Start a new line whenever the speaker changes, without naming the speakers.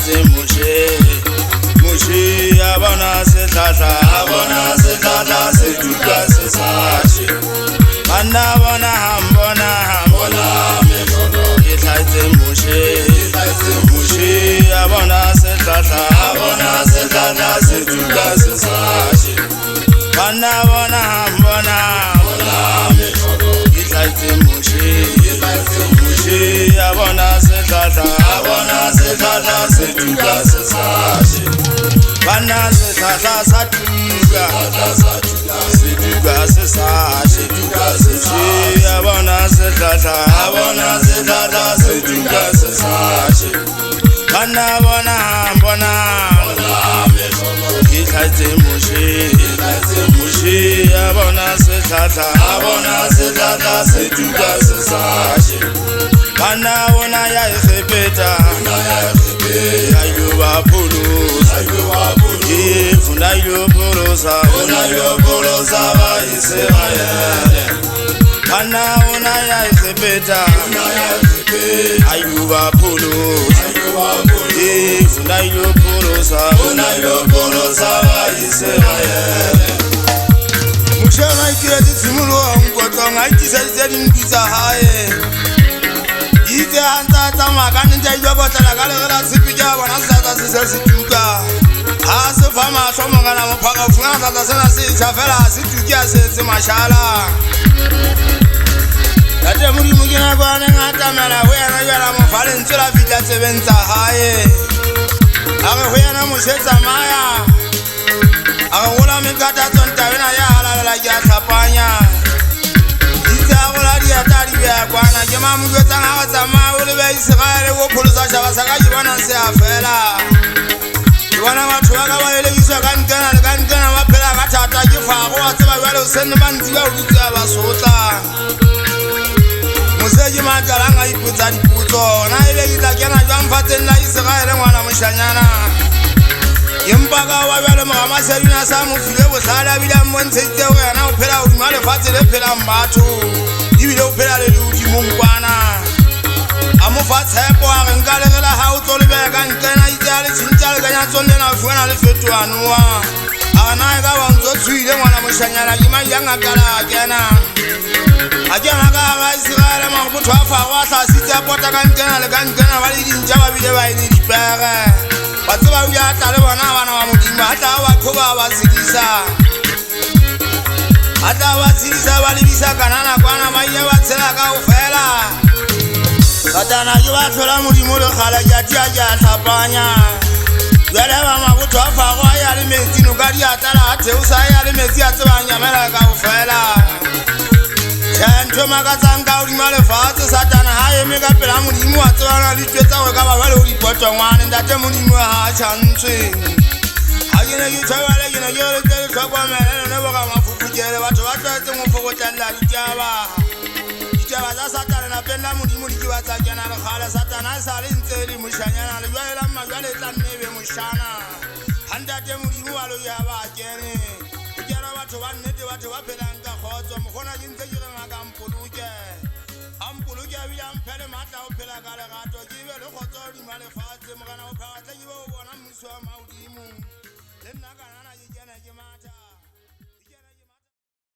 hlahetseng moshe ya bona se hlahla se duka se sashe banna bona hambona ke hlahetseng moshe ya bona se hlahla se duka se sashe banna bona hambona ke hlahetseng moshe ya bona se hlahla se duka se sashe banna se hlahla sa duka se duka se sashe ya bona se hlahla se duka se sashe banna bona ke hlahetseng moshe ya bona se hlahla se duka se sashe banna bona ya ikgepeta ya yoba pholosa funa yo pholosa ba Israele banna bona ya ikgepeta ya yoba pholosa funa yo pholosa ba Israele moshe ga ikira ditshimolo wa nkotlo ga itiseditse dinkutsa hae itse a ntse a tsamaya ka nnete a ilokotlela ka legela tshepi ke a bona setlatla se se tuka ga se fa matlho mogana mophaka funga setlatla sena se etšha fela se tuki a setse mašala tate modimo ke nako a neng a tamela go yena jala mofa lentswe la fitlha tsebeng tsa gae a ge go yena moshe tsamaya a ge gola mekata tsontabena ya halalela ke a tlhapanya itse a gola diata di beya kwana ke mamuketsang a go tsamaya o lebe Israele go pholosa šaba sa ka ke bona se a fela ke bona batho ba ka ba elekiswa ka nkena le ka nkena ba phela ka thata ke fago wa tseba jale o senne bantsi ba odutse ya ba sotla mose ke matlalang a ipotsa dipotso na ebe ke tla kena jwang fatsheng la Israele ngwana mošanyana empa ka wa bjale mogamasedina sa mo file bohlale a bile a mmontsheditse go yena o phela godimo a lefatshe le phelang batho ebile o phela le legodimong kwana a mo fa tshepo a re nka legela ga o tlo lebeka ka nkena itse a le tšhintša lekanyatsong lena a fuana le fetoanoa a re na e ka bantso tshuile ngwana mošanyana ke maiang a kala a kena ka ga Israele magobotho a fago a tlasitse a pota ka nkena le ka nkena ba le dintša ba bile ba ene dipege ba tseba o ya tla le bona bana ba modimo a tla ba qhoba ba tshedisa ba lebisa kanana kwana maia ba tshela ka go fela satana ke ba tlhola modimo le kgala ke a tia ke a tlhapanya jale ba magotho a fago a ya le metsi no ka diatala a theosa a ya le metsi a tsebang nyamela ka go fela ntho makatsang ka godimo a lefatshe satana ga eme ka pela modimo a tsebana le ditwe tsa gore ka ba jale go dipotongwane ntate modimo ga a tšhantswe ga ke ne ke tšhabale ke ne ke letse le tlhokomele lone boga mafufukele batho ba tlwaetseng go fokotlelela ditaba tsa satana lapeng la modimo di ke ba tsa kena legale satana e sa le ntse le mošanyana le jwale la mma jwale e tla nne e be mošana ga ntate modimo wa lo ya ba kene o kena batho ba nnete batho ba phelang ka kgotso mogona ke ntse ke re ngaka ampoloke a bile a mphele maatla o phela ka legato ke be le kgotso godimo a lefatshe mogana go phega tle ke be o bona mmuso wa maodimo le nna kanana ke kene ke matha